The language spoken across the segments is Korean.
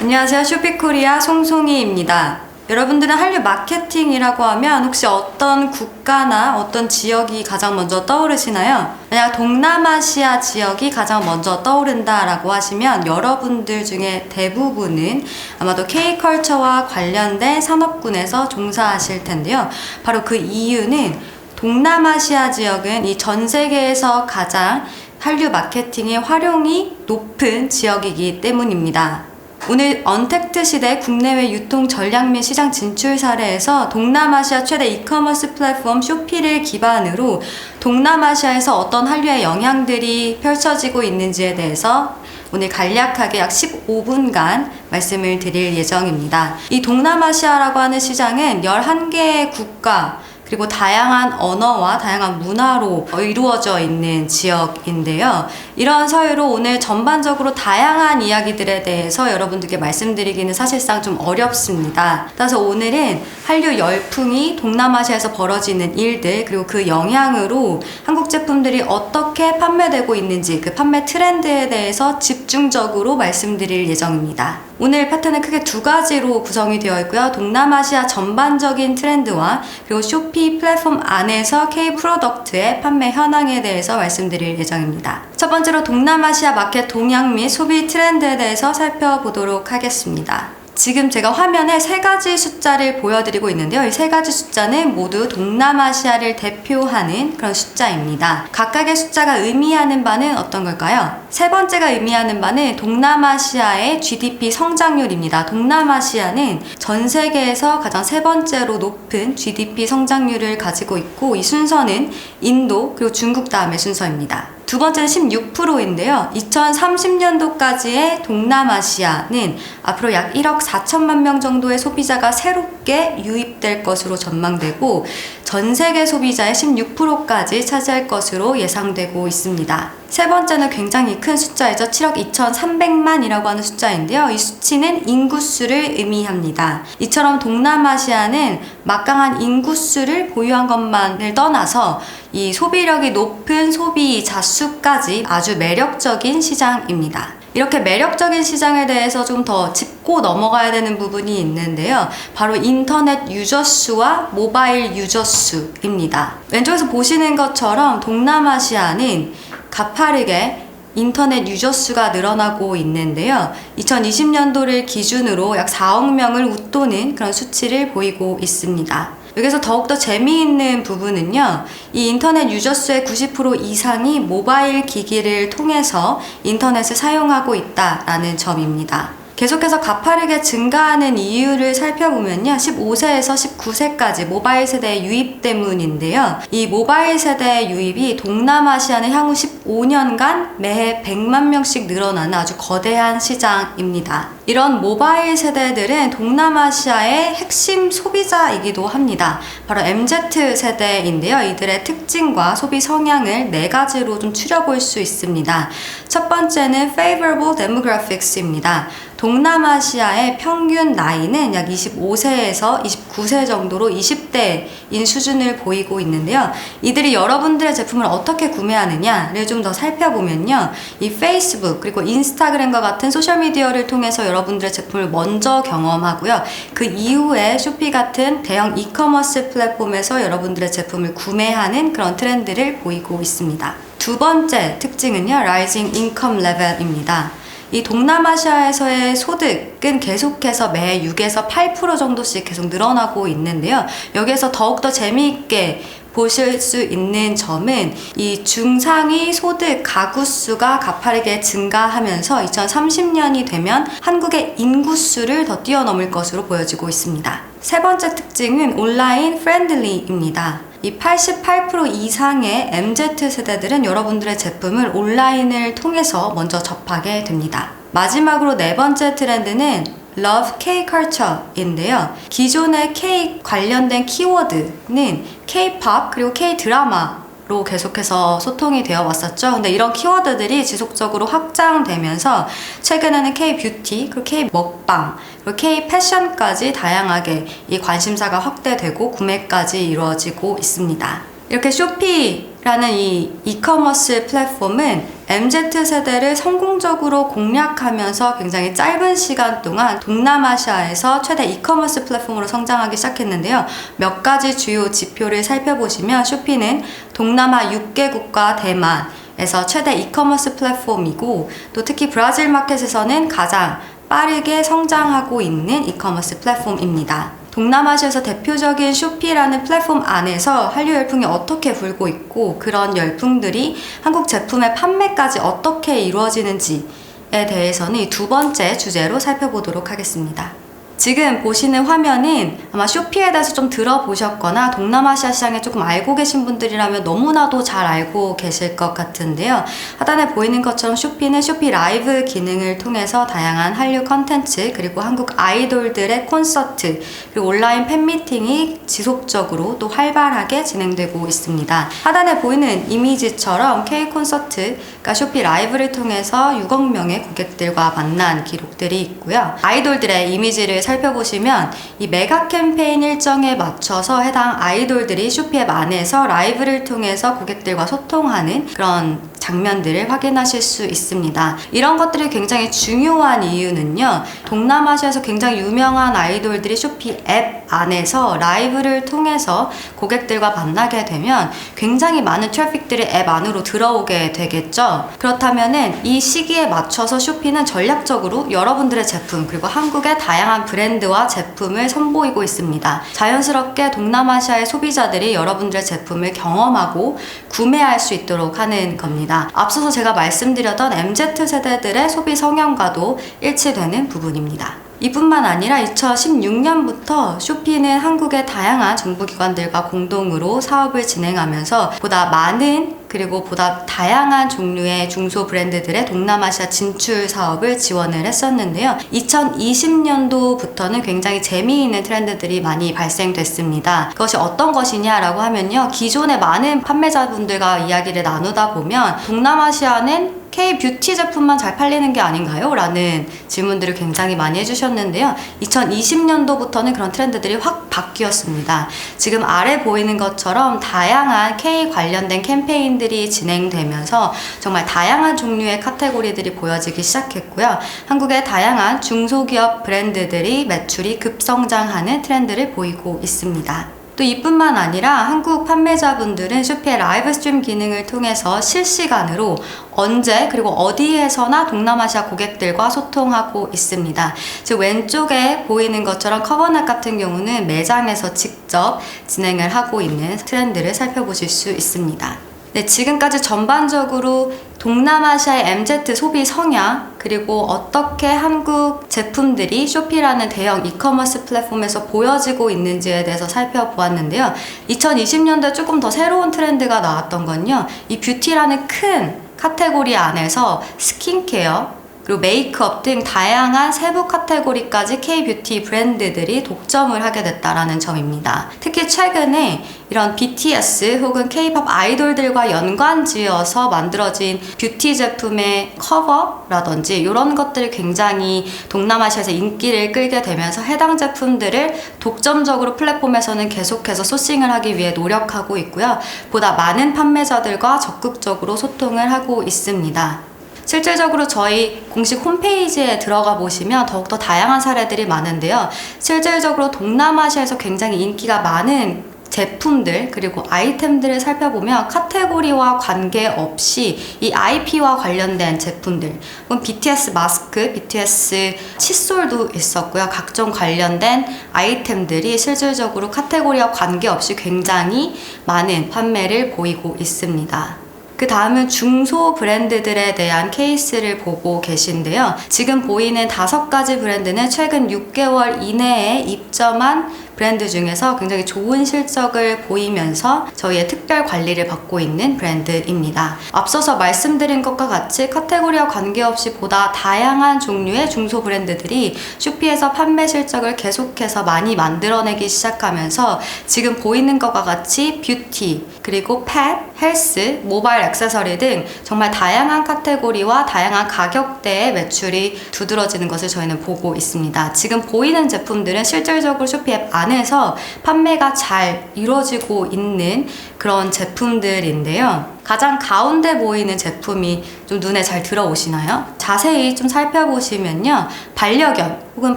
안녕하세요. 쇼피코리아 송송이입니다. 여러분들은 한류 마케팅이라고 하면 혹시 어떤 국가나 어떤 지역이 가장 먼저 떠오르시나요? 만약 동남아시아 지역이 가장 먼저 떠오른다라고 하시면 여러분들 중에 대부분은 아마도 K컬처와 관련된 산업군에서 종사하실 텐데요. 바로 그 이유는 동남아시아 지역은 이 전 세계에서 가장 한류 마케팅의 활용이 높은 지역이기 때문입니다. 오늘 언택트 시대 국내외 유통 전략 및 시장 진출 사례에서 동남아시아 최대 이커머스 플랫폼 쇼피를 기반으로 동남아시아에서 어떤 한류의 영향들이 펼쳐지고 있는지에 대해서 오늘 간략하게 약 15분간 말씀을 드릴 예정입니다. 이 동남아시아라고 하는 시장은 11개의 국가 그리고 다양한 언어와 다양한 문화로 이루어져 있는 지역인데요. 이런 서유로 오늘 전반적으로 다양한 이야기들에 대해서 여러분들께 말씀드리기는 사실상 좀 어렵습니다. 따라서 오늘은 한류 열풍이 동남아시아에서 벌어지는 일들 그리고 그 영향으로 한국 제품들이 어떻게 판매되고 있는지 그 판매 트렌드에 대해서 집중적으로 말씀드릴 예정입니다. 오늘 파트는 크게 두 가지로 구성이 되어 있고요. 동남아시아 전반적인 트렌드와 그리고 쇼피 플랫폼 안에서 K 프로덕트의 판매 현황에 대해서 말씀드릴 예정입니다. 첫 번째로 동남아시아 마켓 동향 및 소비 트렌드에 대해서 살펴보도록 하겠습니다. 지금 제가 화면에 세 가지 숫자를 보여드리고 있는데요. 이 세 가지 숫자는 모두 동남아시아를 대표하는 그런 숫자입니다. 각각의 숫자가 의미하는 바는 어떤 걸까요? 세 번째가 의미하는 바는 동남아시아의 GDP 성장률입니다. 동남아시아는 전 세계에서 가장 세 번째로 높은 GDP 성장률을 가지고 있고 이 순서는 인도 그리고 중국 다음의 순서입니다. 두 번째는 16%인데요. 2030년도까지의 동남아시아는 앞으로 약 1억 4천만 명 정도의 소비자가 새롭게 유입될 것으로 전망되고 전 세계 소비자의 16%까지 차지할 것으로 예상되고 있습니다. 세 번째는 굉장히 큰 숫자이죠. 7억 2,300만이라고 하는 숫자인데요. 이 수치는 인구수를 의미합니다. 이처럼 동남아시아는 막강한 인구수를 보유한 것만을 떠나서 이 소비력이 높은 소비자 수까지 아주 매력적인 시장입니다. 이렇게 매력적인 시장에 대해서 좀 더 짚고 넘어가야 되는 부분이 있는데요. 바로 인터넷 유저 수와 모바일 유저 수입니다. 왼쪽에서 보시는 것처럼 동남아시아는 가파르게 인터넷 유저 수가 늘어나고 있는데요. 2020년도를 기준으로 약 4억 명을 웃도는 그런 수치를 보이고 있습니다. 여기서 더욱더 재미있는 부분은요. 이 인터넷 유저 수의 90% 이상이 모바일 기기를 통해서 인터넷을 사용하고 있다라는 점입니다. 계속해서 가파르게 증가하는 이유를 살펴보면요. 15세에서 19세까지 모바일 세대의 유입 때문인데요. 이 모바일 세대의 유입이 동남아시아는 향후 15년간 매해 100만 명씩 늘어나는 아주 거대한 시장입니다. 이런 모바일 세대들은 동남아시아의 핵심 소비자이기도 합니다. 바로 MZ 세대인데요. 이들의 특징과 소비 성향을 네 가지로 좀 추려볼 수 있습니다. 첫 번째는 favorable demographics입니다. 동남아시아의 평균 나이는 약 25세에서 29세 정도로 20대인 수준을 보이고 있는데요. 이들이 여러분들의 제품을 어떻게 구매하느냐를 좀 더 살펴보면요. 이 페이스북 그리고 인스타그램과 같은 소셜미디어를 통해서 여러분들의 제품을 먼저 경험하고요. 그 이후에 쇼피 같은 대형 이커머스 플랫폼에서 여러분들의 제품을 구매하는 그런 트렌드를 보이고 있습니다. 두 번째 특징은요. Rising Income Level입니다. 이 동남아시아에서의 소득은 계속해서 매 6에서 8% 정도씩 계속 늘어나고 있는데요. 여기에서 더욱더 재미있게 보실 수 있는 점은 이 중상위 소득 가구 수가 가파르게 증가하면서 2030년이 되면 한국의 인구수를 더 뛰어넘을 것으로 보여지고 있습니다. 세 번째 특징은 온라인 프렌들리입니다. 이 88% 이상의 MZ 세대들은 여러분들의 제품을 온라인을 통해서 먼저 접하게 됩니다. 마지막으로 네 번째 트렌드는 Love K-Culture인데요. 기존의 K 관련된 키워드는 K-POP 그리고 K-드라마로 계속해서 소통이 되어 왔었죠. 근데 이런 키워드들이 지속적으로 확장되면서 최근에는 K-뷰티, 그리고 K-먹방, 그리고 K-패션까지 다양하게 이 관심사가 확대되고 구매까지 이루어지고 있습니다. 이렇게 쇼피 쇼피라는 이 이커머스 플랫폼은 MZ세대를 성공적으로 공략하면서 굉장히 짧은 시간 동안 동남아시아에서 최대 이커머스 플랫폼으로 성장하기 시작했는데요. 몇 가지 주요 지표를 살펴보시면 쇼피는 동남아 6개국과 대만에서 최대 이커머스 플랫폼이고, 또 특히 브라질 마켓에서는 가장 빠르게 성장하고 있는 이커머스 플랫폼입니다. 동남아시아에서 대표적인 쇼피라는 플랫폼 안에서 한류 열풍이 어떻게 불고 있고, 그런 열풍들이 한국 제품의 판매까지 어떻게 이루어지는지에 대해서는 이 두 번째 주제로 살펴보도록 하겠습니다. 지금 보시는 화면은 아마 쇼피에 대해서 좀 들어보셨거나 동남아시아 시장에 조금 알고 계신 분들이라면 너무나도 잘 알고 계실 것 같은데요. 하단에 보이는 것처럼 쇼피는 쇼피 라이브 기능을 통해서 다양한 한류 컨텐츠, 그리고 한국 아이돌들의 콘서트, 그리고 온라인 팬미팅이 지속적으로 또 활발하게 진행되고 있습니다. 하단에 보이는 이미지처럼 K 콘서트가 쇼피 라이브를 통해서 6억 명의 고객들과 만난 기록들이 있고요. 아이돌들의 이미지를 살펴보시면 이 메가 캠페인 일정에 맞춰서 해당 아이돌들이 쇼피앱 안에서 라이브를 통해서 고객들과 소통하는 그런 장면들을 확인하실 수 있습니다. 이런 것들이 굉장히 중요한 이유는요, 동남아시아에서 굉장히 유명한 아이돌들이 쇼피 앱 안에서 라이브를 통해서 고객들과 만나게 되면 굉장히 많은 트래픽들이 앱 안으로 들어오게 되겠죠. 그렇다면은 이 시기에 맞춰서 쇼피는 전략적으로 여러분들의 제품, 그리고 한국의 다양한 브랜드와 제품을 선보이고 있습니다. 자연스럽게 동남아시아의 소비자들이 여러분들의 제품을 경험하고 구매할 수 있도록 하는 겁니다. 앞서서 제가 말씀드렸던 MZ세대들의 소비 성향과도 일치되는 부분입니다. 이뿐만 아니라 2016년부터 쇼피는 한국의 다양한 정부기관들과 공동으로 사업을 진행하면서 보다 많은, 그리고 보다 다양한 종류의 중소 브랜드들의 동남아시아 진출 사업을 지원을 했었는데요. 2020년도부터는 굉장히 재미있는 트렌드들이 많이 발생됐습니다. 그것이 어떤 것이냐라고 하면요, 기존의 많은 판매자분들과 이야기를 나누다 보면 동남아시아는 K-뷰티 제품만 잘 팔리는 게 아닌가요? 라는 질문들을 굉장히 많이 해주셨는데요. 2020년도부터는 그런 트렌드들이 확 바뀌었습니다. 지금 아래 보이는 것처럼 다양한 K 관련된 캠페인들이 진행되면서 정말 다양한 종류의 카테고리들이 보여지기 시작했고요. 한국의 다양한 중소기업 브랜드들이 매출이 급성장하는 트렌드를 보이고 있습니다. 또 이뿐만 아니라 한국 판매자분들은 쇼피의 라이브 스트림 기능을 통해서 실시간으로 언제 그리고 어디에서나 동남아시아 고객들과 소통하고 있습니다. 즉 왼쪽에 보이는 것처럼 커버넷 같은 경우는 매장에서 직접 진행을 하고 있는 트렌드를 살펴보실 수 있습니다. 네, 지금까지 전반적으로 동남아시아의 MZ 소비 성향, 그리고 어떻게 한국 제품들이 쇼피라는 대형 이커머스 플랫폼에서 보여지고 있는지에 대해서 살펴보았는데요. 2020년도에 조금 더 새로운 트렌드가 나왔던 건요, 이 뷰티라는 큰 카테고리 안에서 스킨케어, 그리고 메이크업 등 다양한 세부 카테고리까지 K-뷰티 브랜드들이 독점을 하게 됐다라는 점입니다. 특히 최근에 이런 BTS 혹은 K-팝 아이돌들과 연관지어서 만들어진 뷰티 제품의 커버라든지 이런 것들이 굉장히 동남아시아에서 인기를 끌게 되면서 해당 제품들을 독점적으로 플랫폼에서는 계속해서 소싱을 하기 위해 노력하고 있고요. 보다 많은 판매자들과 적극적으로 소통을 하고 있습니다. 실질적으로 저희 공식 홈페이지에 들어가 보시면 더욱더 다양한 사례들이 많은데요. 실질적으로 동남아시아에서 굉장히 인기가 많은 제품들, 그리고 아이템들을 살펴보면 카테고리와 관계없이 이 IP와 관련된 제품들, BTS 마스크, BTS 칫솔도 있었고요. 각종 관련된 아이템들이 실질적으로 카테고리와 관계없이 굉장히 많은 판매를 보이고 있습니다. 그 다음은 중소 브랜드들에 대한 케이스를 보고 계신데요. 지금 보이는 5가지 브랜드는 최근 6개월 이내에 입점한 브랜드 중에서 굉장히 좋은 실적을 보이면서 저희의 특별 관리를 받고 있는 브랜드입니다. 앞서서 말씀드린 것과 같이 카테고리와 관계없이 보다 다양한 종류의 중소 브랜드들이 쇼피에서 판매 실적을 계속해서 많이 만들어내기 시작하면서 지금 보이는 것과 같이 뷰티, 그리고 펫, 헬스, 모바일 액세서리 등 정말 다양한 카테고리와 다양한 가격대의 매출이 두드러지는 것을 저희는 보고 있습니다. 지금 보이는 제품들은 실질적으로 쇼피앱 안에서 판매가 잘 이루어지고 있는 그런 제품들인데요. 가장 가운데 보이는 제품이 좀 눈에 잘 들어오시나요? 자세히 좀 살펴보시면요. 반려견 혹은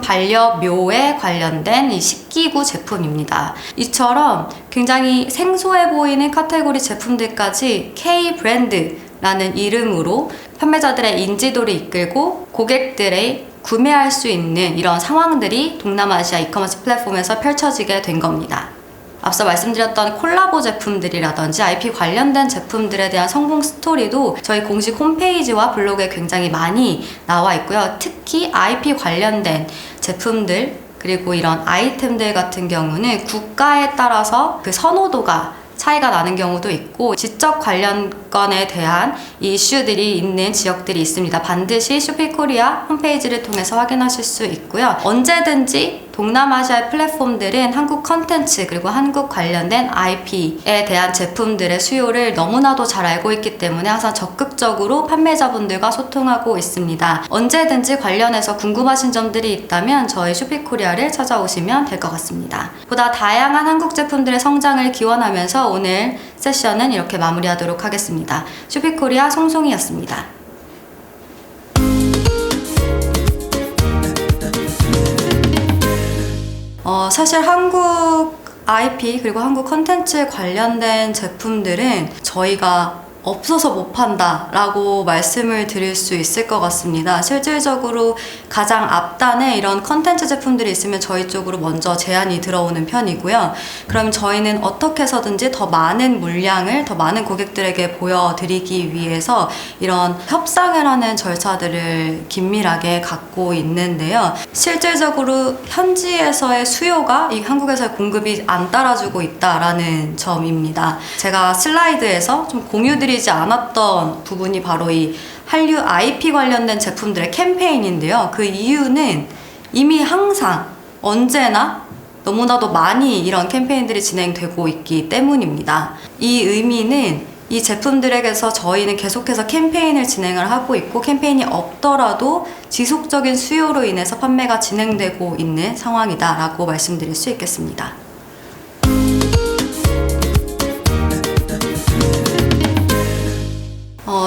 반려묘에 관련된 이 식기구 제품입니다. 이처럼 굉장히 생소해 보이는 카테고리 제품들까지 K 브랜드라는 이름으로 판매자들의 인지도를 이끌고 고객들의 구매할 수 있는 이런 상황들이 동남아시아 이커머스 플랫폼에서 펼쳐지게 된 겁니다. 앞서 말씀드렸던 콜라보 제품들이라든지 IP 관련된 제품들에 대한 성공 스토리도 저희 공식 홈페이지와 블로그에 굉장히 많이 나와 있고요. 특히 IP 관련된 제품들 그리고 이런 아이템들 같은 경우는 국가에 따라서 그 선호도가 차이가 나는 경우도 있고 지적 관련권에 대한 이슈들이 있는 지역들이 있습니다. 반드시 쇼핑코리아 홈페이지를 통해서 확인하실 수 있고요. 언제든지 동남아시아의 플랫폼들은 한국 컨텐츠 그리고 한국 관련된 IP에 대한 제품들의 수요를 너무나도 잘 알고 있기 때문에 항상 적극적으로 판매자분들과 소통하고 있습니다. 언제든지 관련해서 궁금하신 점들이 있다면 저희 쇼핑코리아를 찾아오시면 될 것 같습니다. 보다 다양한 한국 제품들의 성장을 기원하면서 오늘 세션은 이렇게 마무리하도록 하겠습니다. 쇼핑코리아 송송이었습니다. 사실 한국 IP 그리고 한국 컨텐츠 관련된 제품들은 저희가 없어서 못 판다 라고 말씀을 드릴 수 있을 것 같습니다. 실질적으로 가장 앞단에 이런 컨텐츠 제품들이 있으면 저희 쪽으로 먼저 제안이 들어오는 편이고요. 그럼 저희는 어떻게 해서든지 더 많은 물량을 더 많은 고객들에게 보여드리기 위해서 이런 협상을 하는 절차들을 긴밀하게 갖고 있는데요. 실질적으로 현지에서의 수요가 이 한국에서의 공급이 안 따라주고 있다라는 점입니다. 제가 슬라이드에서 좀 공유드리지 않았던 부분이 바로 이 한류 IP 관련된 제품들의 캠페인인데요. 그 이유는 이미 항상 언제나 너무나도 많이 이런 캠페인들이 진행되고 있기 때문입니다. 이 의미는 이 제품들에게서 저희는 계속해서 캠페인을 진행을 하고 있고 캠페인이 없더라도 지속적인 수요로 인해서 판매가 진행되고 있는 상황이다 라고 말씀드릴 수 있겠습니다.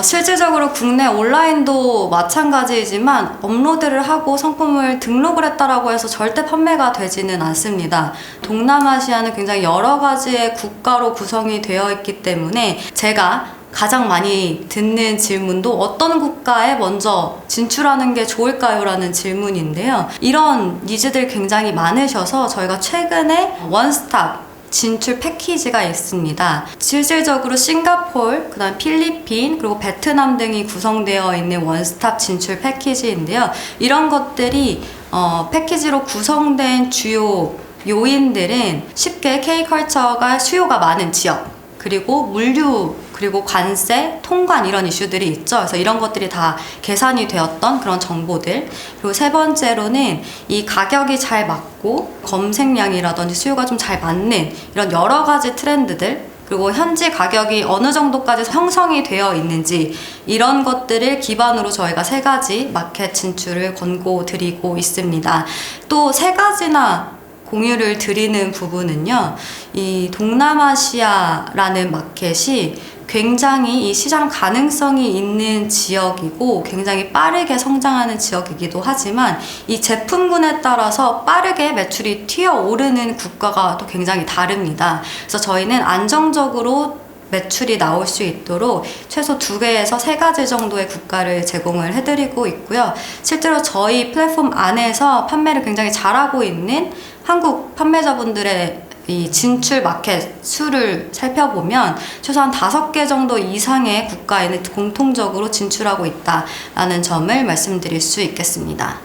실질적으로 국내 온라인도 마찬가지이지만 업로드를 하고 상품을 등록을 했다라고 해서 절대 판매가 되지는 않습니다. 동남아시아는 굉장히 여러 가지의 국가로 구성이 되어 있기 때문에 제가 가장 많이 듣는 질문도 어떤 국가에 먼저 진출하는 게 좋을까요? 라는 질문인데요. 이런 니즈들 굉장히 많으셔서 저희가 최근에 원스톱 진출 패키지가 있습니다. 실질적으로 싱가포르, 그다음 필리핀, 그리고 베트남 등이 구성되어 있는 원스톱 진출 패키지인데요. 이런 것들이 패키지로 구성된 주요 요인들은 쉽게 K컬처가 수요가 많은 지역, 그리고 물류, 그리고 관세, 통관 이런 이슈들이 있죠. 그래서 이런 것들이 다 계산이 되었던 그런 정보들. 그리고 세 번째로는 이 가격이 잘 맞고 검색량이라든지 수요가 좀 잘 맞는 이런 여러 가지 트렌드들, 그리고 현지 가격이 어느 정도까지 형성이 되어 있는지 이런 것들을 기반으로 저희가 세 가지 마켓 진출을 권고드리고 있습니다. 또 세 가지나 공유를 드리는 부분은요, 이 동남아시아라는 마켓이 굉장히 이 시장 가능성이 있는 지역이고 굉장히 빠르게 성장하는 지역이기도 하지만 이 제품군에 따라서 빠르게 매출이 튀어오르는 국가가 또 굉장히 다릅니다. 그래서 저희는 안정적으로 매출이 나올 수 있도록 최소 2개에서 3가지 정도의 국가를 제공을 해드리고 있고요. 실제로 저희 플랫폼 안에서 판매를 굉장히 잘하고 있는 한국 판매자분들의 이 진출 마켓 수를 살펴보면 최소한 5개 정도 이상의 국가에는 공통적으로 진출하고 있다라는 점을 말씀드릴 수 있겠습니다.